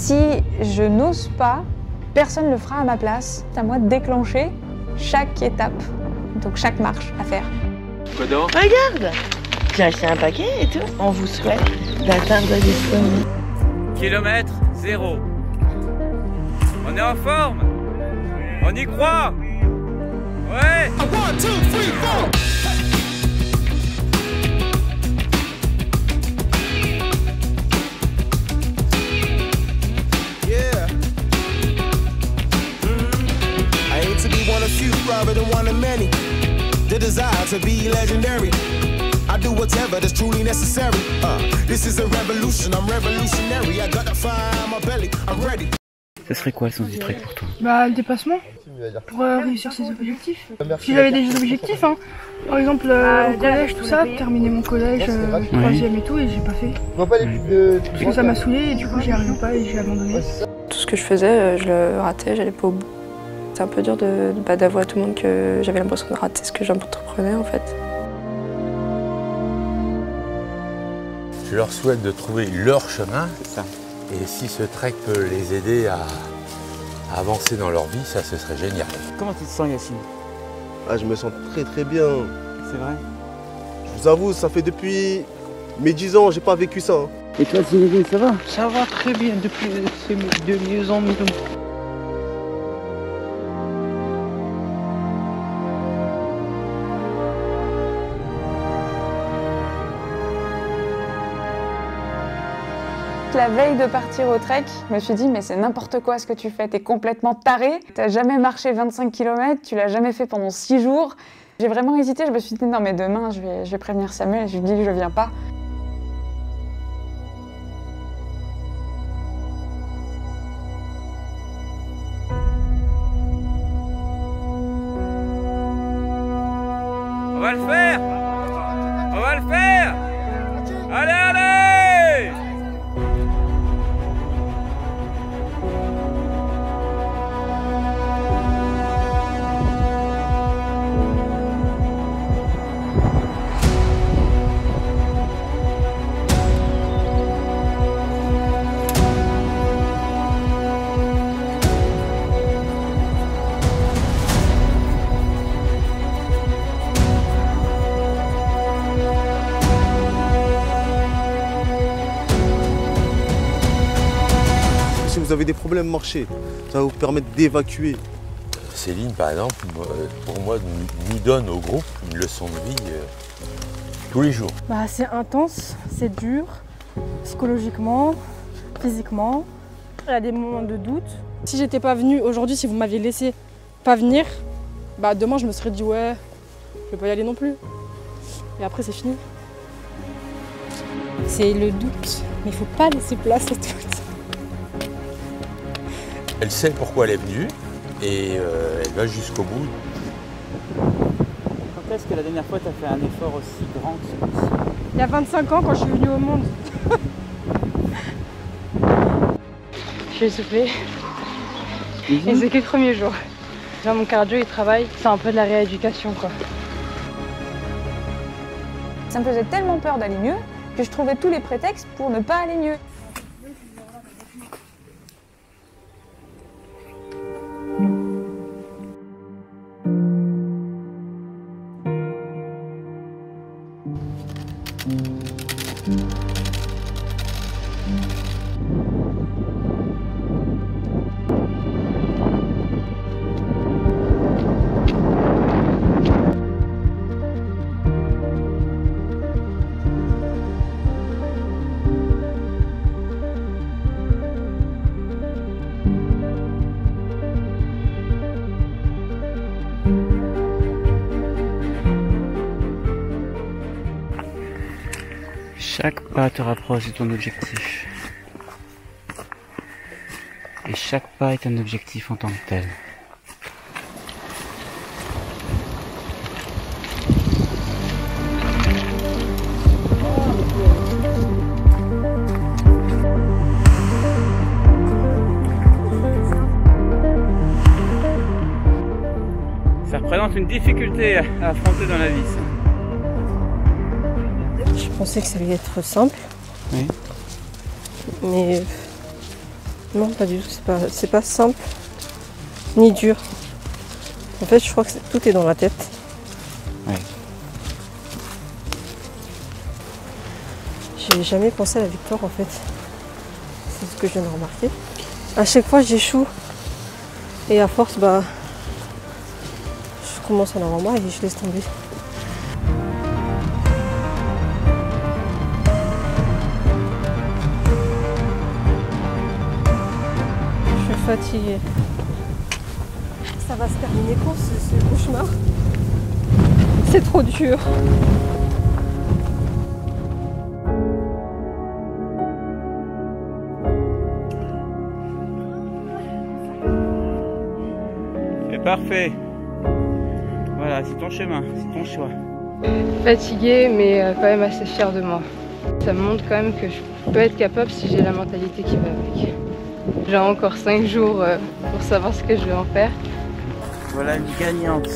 Si je n'ose pas, personne ne le fera à ma place. C'est à moi de déclencher chaque étape, donc chaque marche à faire. Quoi donc? Regarde! J'ai acheté un paquet et tout. On vous souhaite d'atteindre les sommets. Kilomètre 0. On est en forme. On y croit. Ouais. 1, 2, 3, 4. I hate to be one of few rather than one of many. The desire to be legendary. I do whatever that's truly necessary. This is a revolution, I'm revolutionary. I got the fire in my belly, I'm ready. Ça serait quoi le sens du trek pour toi? Bah, le dépassement, pour réussir ses objectifs. Si j'avais des objectifs, hein. Par exemple au collège, tout ça, terminer mon collège, 3e et tout, et j'ai pas fait. Parce que ça m'a saoulé et du coup j'y arrivais pas et j'ai abandonné. Tout ce que je faisais, je le ratais, j'allais pas au bout. C'est un peu dur d'avouer à tout le monde que j'avais l'impression de rater ce que j'entreprenais en fait. Je leur souhaite de trouver leur chemin. Et si ce trek peut les aider à avancer dans leur vie, ça ce serait génial. Comment tu te sens, Yacine? Ah, je me sens très bien. C'est vrai? Je vous avoue, ça fait depuis mes 10 ans, j'ai pas vécu ça. Et toi, Zinedine, ça va? Ça va très bien depuis de mieux en mieux. La veille de partir au trek, je me suis dit mais c'est n'importe quoi ce que tu fais, t'es complètement taré, t'as jamais marché 25 km, tu l'as jamais fait pendant 6 jours. J'ai vraiment hésité, je me suis dit non mais demain je vais prévenir Samuel et je lui dis que je viens pas. On va le faire. On va le faire. Allez, allez. Si vous avez des problèmes marcher, ça va vous permettre d'évacuer. Céline, par exemple, pour moi, nous donne au groupe une leçon de vie tous les jours. Bah, c'est intense, c'est dur, psychologiquement, physiquement. Il y a des moments de doute. Si j'étais pas venue aujourd'hui, si vous m'aviez laissé pas venir, bah demain je me serais dit ouais, je vais pas y aller non plus. Et après c'est fini. C'est le doute, mais il faut pas laisser place au doute. Elle sait pourquoi elle est venue et elle va jusqu'au bout. Quand est-ce que la dernière fois tu as fait un effort aussi grand que celui-ci? Il y a 25 ans quand je suis venue au monde. Je suis essoufflée. Et c'est que le premier jour. Déjà, mon cardio il travaille, c'est un peu de la rééducation quoi. Ça me faisait tellement peur d'aller mieux que je trouvais tous les prétextes pour ne pas aller mieux. Chaque pas te rapproche de ton objectif. Et chaque pas est un objectif en tant que tel. Ça représente une difficulté à affronter dans la vie, ça. Je pensais que ça allait être simple. Oui. Mais Non, pas du tout. C'est pas simple ni dur. En fait, je crois que tout est dans la tête. Ouais. J'ai jamais pensé à la victoire en fait. C'est ce que je viens de remarquer. À chaque fois, j'échoue. Et à force, je commence à en avoir marre et je laisse tomber. Je suis fatiguée. Ça va se terminer quand ce cauchemar? C'est trop dur. C'est parfait. Voilà, c'est ton chemin, c'est ton choix. Fatiguée, mais quand même assez fière de moi. Ça me montre quand même que je peux être capable si j'ai la mentalité qui va avec. J'ai encore 5 jours pour savoir ce que je vais en faire. Voilà une gagnante.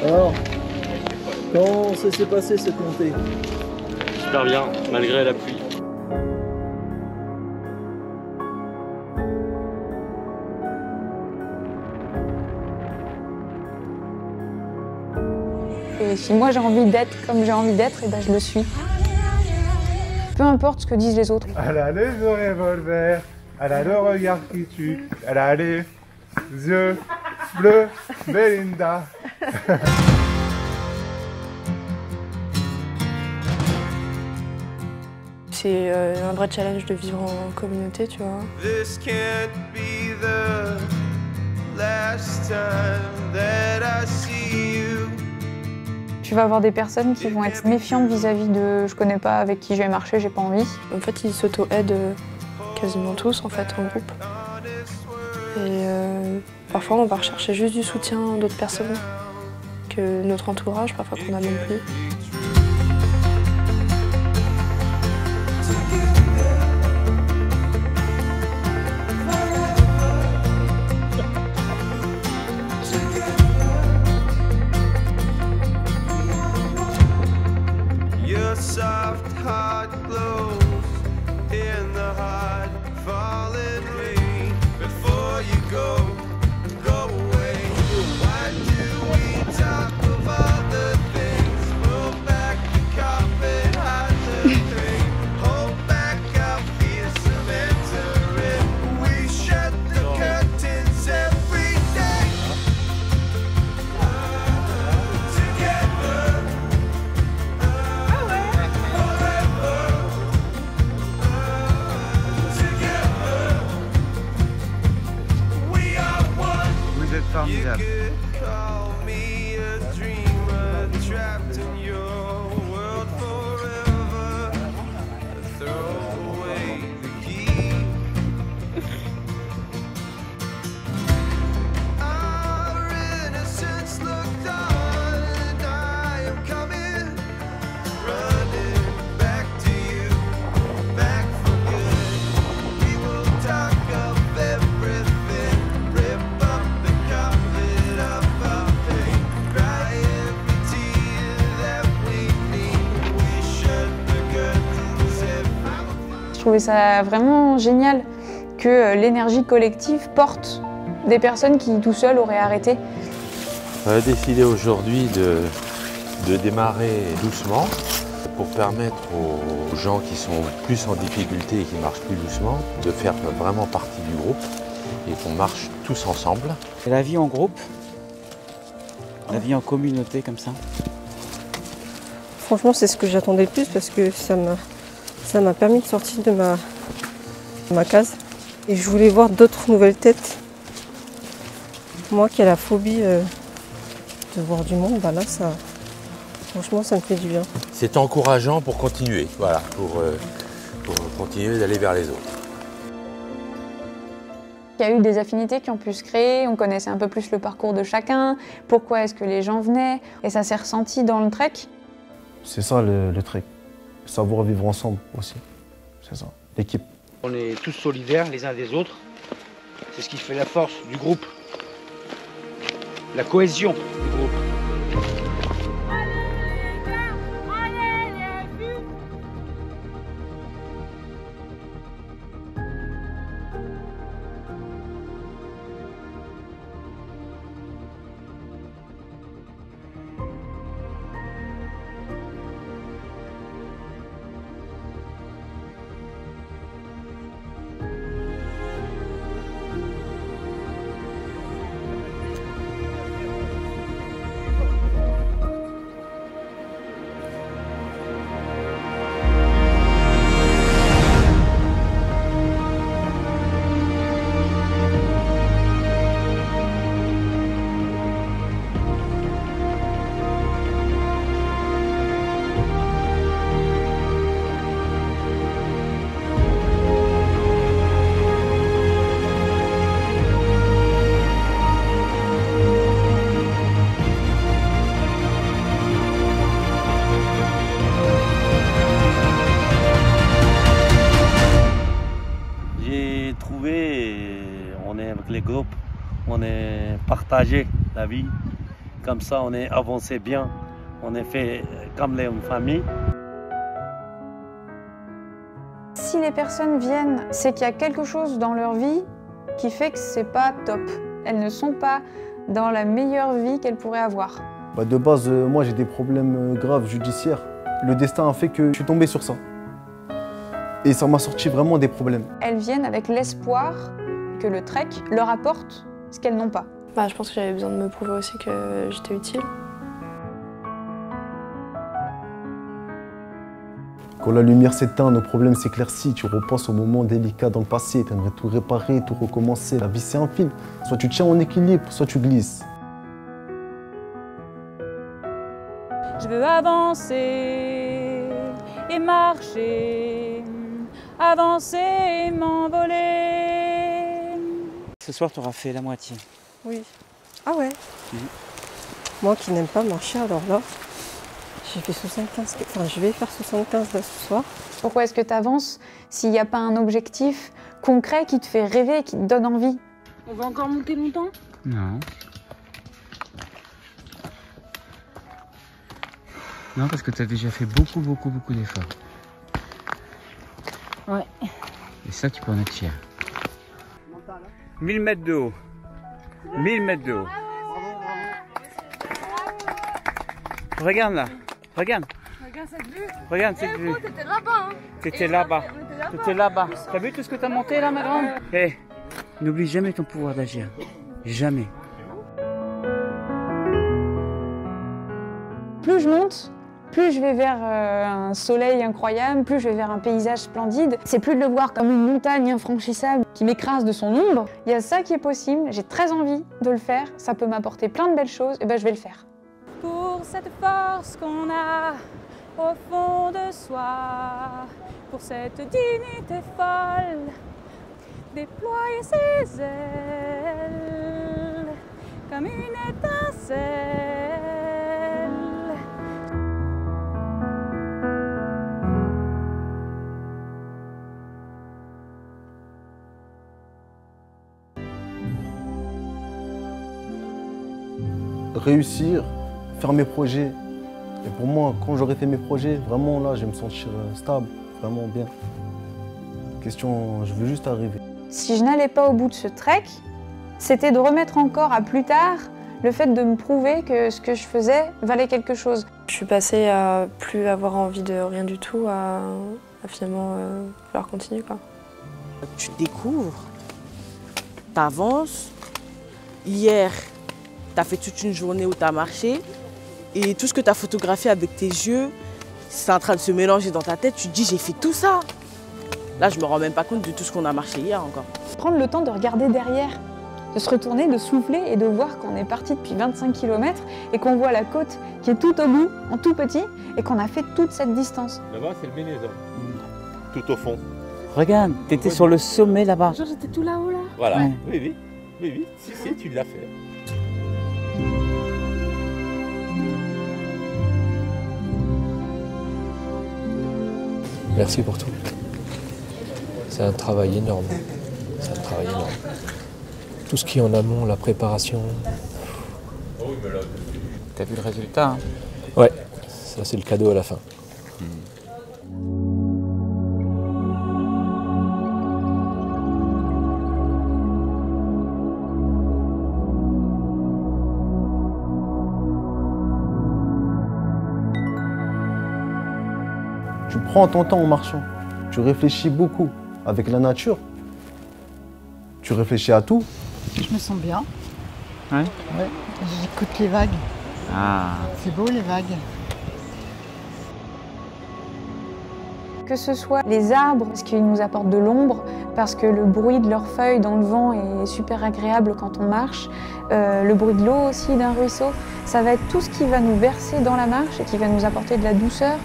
Alors, comment ça s'est passé cette montée? Super bien, malgré la pluie. Et si moi j'ai envie d'être comme j'ai envie d'être, et ben je le suis. Peu importe ce que disent les autres. Elle a les yeux revolver, elle a le regard qui tue, elle a les yeux bleus, Belinda. C'est un vrai challenge de vivre en communauté, tu vois. This can't be the last time that I see you. Tu vas avoir des personnes qui vont être méfiantes vis-à-vis de je connais pas avec qui je vais marcher, j'ai pas envie. En fait, ils s'auto-aident quasiment tous en fait en groupe. Et parfois, on va rechercher juste du soutien d'autres personnes que notre entourage, parfois qu'on a non plus. Your soft heart glows in the hard falling rain. Before you go away. Why do we talk of all the things? Pull back the carpet, hide the pain. Hold back our fears of entering. We shut the curtains every day. Together. Vous êtes formidable. Je trouvais ça vraiment génial que l'énergie collective porte des personnes qui tout seuls auraient arrêté. On a décidé aujourd'hui de démarrer doucement pour permettre aux gens qui sont plus en difficulté et qui marchent plus doucement de faire vraiment partie du groupe et qu'on marche tous ensemble. Et la vie en groupe, la vie en communauté comme ça. Franchement, c'est ce que j'attendais le plus parce que ça m'a permis de sortir de ma case. Et je voulais voir d'autres nouvelles têtes. Moi qui ai la phobie de voir du monde, là, franchement, ça me fait du bien. C'est encourageant pour continuer, voilà, pour continuer d'aller vers les autres. Il y a eu des affinités qui ont pu se créer, on connaissait un peu plus le parcours de chacun, pourquoi est-ce que les gens venaient, et ça s'est ressenti dans le trek. C'est ça le trek, savoir vivre ensemble aussi, c'est ça, l'équipe. On est tous solidaires les uns des autres, c'est ce qui fait la force du groupe, la cohésion du groupe. est avec les groupes, on est partagé la vie. Comme ça, on est avancé bien. On est fait comme les familles. Si les personnes viennent, c'est qu'il y a quelque chose dans leur vie qui fait que c'est pas top. Elles ne sont pas dans la meilleure vie qu'elles pourraient avoir. De base, moi j'ai des problèmes graves judiciaires. Le destin a fait que je suis tombé sur ça. Et ça m'a sorti vraiment des problèmes. Elles viennent avec l'espoir que le trek leur apporte ce qu'elles n'ont pas. Je pense que j'avais besoin de me prouver aussi que j'étais utile. Quand la lumière s'éteint, nos problèmes s'éclaircissent, tu repenses aux moments délicats dans le passé, tu aimerais tout réparer, tout recommencer. La vie c'est un film, soit tu tiens en équilibre, soit tu glisses. Je veux avancer et marcher, avancer et m'envoler. Ce soir, tu auras fait la moitié. Oui. Ah ouais. Moi qui n'aime pas marcher, alors là, j'ai fait 75, enfin je vais faire 75 là ce soir. Pourquoi est-ce que tu avances s'il n'y a pas un objectif concret qui te fait rêver, qui te donne envie? On va encore monter longtemps? Non. Non, parce que tu as déjà fait beaucoup d'efforts. Ouais. Et ça, tu peux en être fier. 1000 mètres de haut. 1000 mètres de haut. Regarde là. Regarde. Regarde cette vue. Regarde cette vue. T'étais là-bas. Hein. T'étais là-bas. T'étais là-bas. T'as vu tout ce que t'as monté là, ma grande? Hé, n'oublie jamais ton pouvoir d'agir. Jamais. Plus je monte, plus je vais vers un soleil incroyable, plus je vais vers un paysage splendide. C'est plus de le voir comme une montagne infranchissable qui m'écrase de son ombre. Il y a ça qui est possible, j'ai très envie de le faire, ça peut m'apporter plein de belles choses, et ben je vais le faire. Pour cette force qu'on a au fond de soi, pour cette dignité folle, déployer ses ailes comme une étincelle. Réussir, faire mes projets. Et pour moi, quand j'aurai fait mes projets, vraiment là, je vais me sentir stable, vraiment bien. Question, je veux juste arriver. Si je n'allais pas au bout de ce trek, c'était de remettre encore à plus tard le fait de me prouver que ce que je faisais valait quelque chose. Je suis passée à plus avoir envie de rien du tout, à finalement vouloir continuer, quoi. Tu découvres, t'avances. Hier, t'as fait toute une journée où t'as marché et tout ce que t'as photographié avec tes yeux, c'est en train de se mélanger dans ta tête. Tu te dis, j'ai fait tout ça. Là, je me rends même pas compte de tout ce qu'on a marché hier encore. Prendre le temps de regarder derrière, de se retourner, de souffler et de voir qu'on est parti depuis 25 km et qu'on voit la côte qui est tout au bout, en tout petit, et qu'on a fait toute cette distance. Là-bas, c'est le Bénédon. Tout au fond. Regarde, t'étais sur le sommet là-bas. Genre j'étais tout là-haut là. Voilà. Ouais. Oui, si, tu l'as fait. Merci pour tout. C'est un travail énorme. C'est un travail énorme. Tout ce qui est en amont, la préparation. T'as vu le résultat, hein? Ouais, ça c'est le cadeau à la fin. Tu prends ton temps en marchant. Tu réfléchis beaucoup avec la nature. Tu réfléchis à tout. Je me sens bien. Ouais. Ouais. J'écoute les vagues. Ah. C'est beau les vagues. Que ce soit les arbres, parce qu'ils nous apportent de l'ombre, parce que le bruit de leurs feuilles dans le vent est super agréable quand on marche, le bruit de l'eau aussi d'un ruisseau, ça va être tout ce qui va nous bercer dans la marche et qui va nous apporter de la douceur.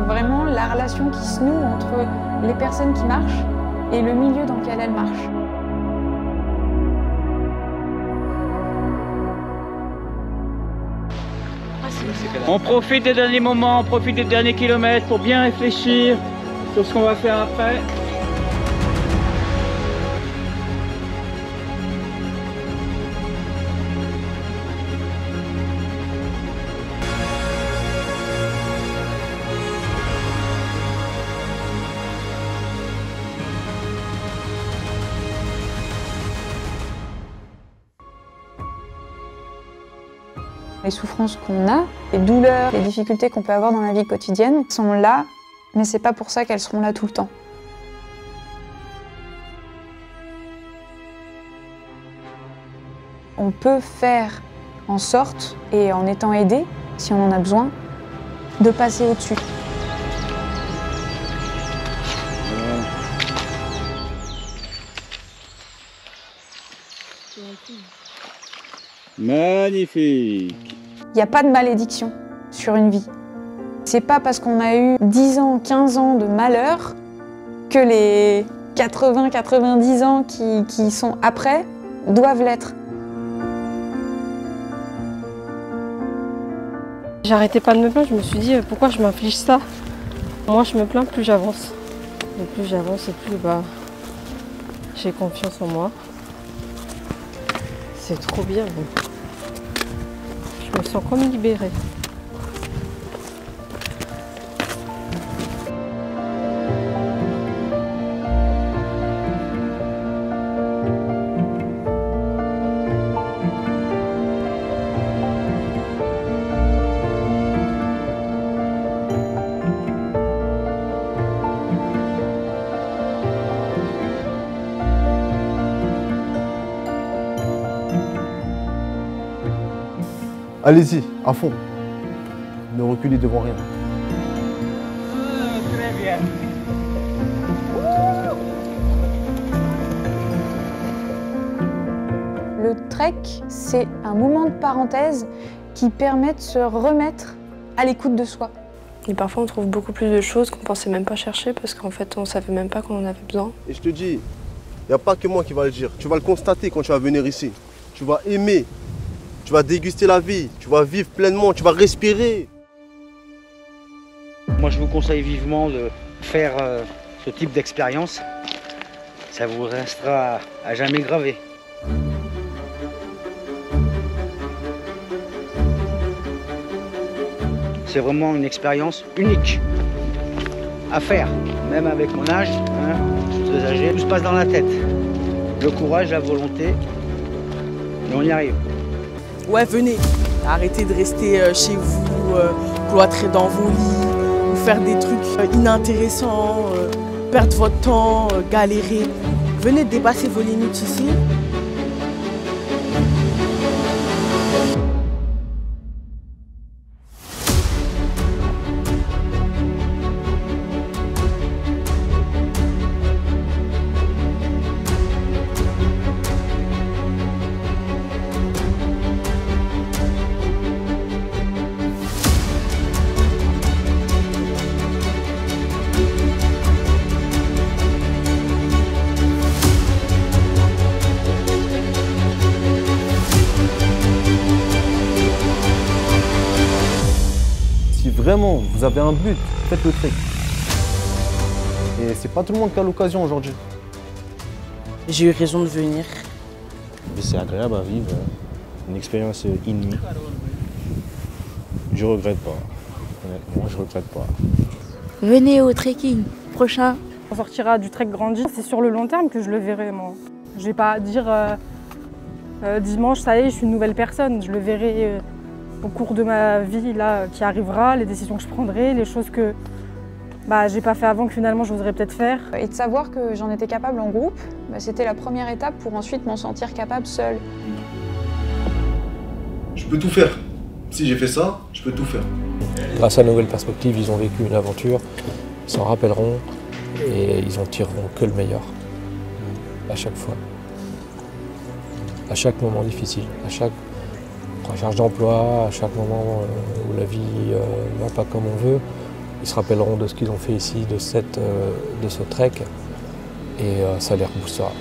vraiment la relation qui se noue entre les personnes qui marchent et le milieu dans lequel elles marchent. On profite des derniers moments, on profite des derniers kilomètres pour bien réfléchir sur ce qu'on va faire après. Les souffrances qu'on a, les douleurs, les difficultés qu'on peut avoir dans la vie quotidienne sont là, mais c'est pas pour ça qu'elles seront là tout le temps. On peut faire en sorte, et en étant aidé, si on en a besoin, de passer au-dessus. Magnifique. Il n'y a pas de malédiction sur une vie. C'est pas parce qu'on a eu 10 ans, 15 ans de malheur que les 80, 90 ans qui sont après doivent l'être. J'arrêtais pas de me plaindre, je me suis dit pourquoi je m'inflige ça. Moi je me plains, plus j'avance. Et plus j'avance et plus j'ai confiance en moi. C'est trop bien. Je me sens comme libérée. Allez-y, à fond. Ne reculez devant rien. Très bien. Le trek, c'est un moment de parenthèse qui permet de se remettre à l'écoute de soi. Et parfois on trouve beaucoup plus de choses qu'on pensait même pas chercher parce qu'en fait on savait même pas qu'on en avait besoin. Et je te dis, il n'y a pas que moi qui va le dire. Tu vas le constater quand tu vas venir ici. Tu vas aimer. Tu vas déguster la vie, tu vas vivre pleinement, tu vas respirer. Moi, je vous conseille vivement de faire ce type d'expérience. Ça vous restera à jamais gravé. C'est vraiment une expérience unique à faire, même avec mon âge, hein, je suis très âgé. Tout se passe dans la tête. Le courage, la volonté, et on y arrive. Ouais, venez. Arrêtez de rester chez vous, cloîtrés dans vos lits, ou faire des trucs inintéressants, perdre votre temps, galérer. Venez dépasser vos limites ici. Si vraiment vous avez un but, faites le trek. Et c'est pas tout le monde qui a l'occasion aujourd'hui. J'ai eu raison de venir. C'est agréable à vivre, une expérience inouïe. Je regrette pas. Honnêtement, je regrette pas. Venez au trekking prochain. On sortira du trek grandi, c'est sur le long terme que je le verrai moi. Je vais pas dire dimanche, ça y est, je suis une nouvelle personne. Je le verrai au cours de ma vie là, qui arrivera, les décisions que je prendrai, les choses que j'ai pas fait avant que finalement j'oserais peut-être faire. Et de savoir que j'en étais capable en groupe, c'était la première étape pour ensuite m'en sentir capable seule. Je peux tout faire. Si j'ai fait ça, je peux tout faire. Grâce à Nouvelle Perspective, ils ont vécu une aventure, ils s'en rappelleront et ils en tireront que le meilleur. À chaque fois. À chaque moment difficile, à chaque recherche d'emploi, à chaque moment où la vie ne va pas comme on veut, Ils se rappelleront de ce qu'ils ont fait ici, de ce trek, et ça les reboostera.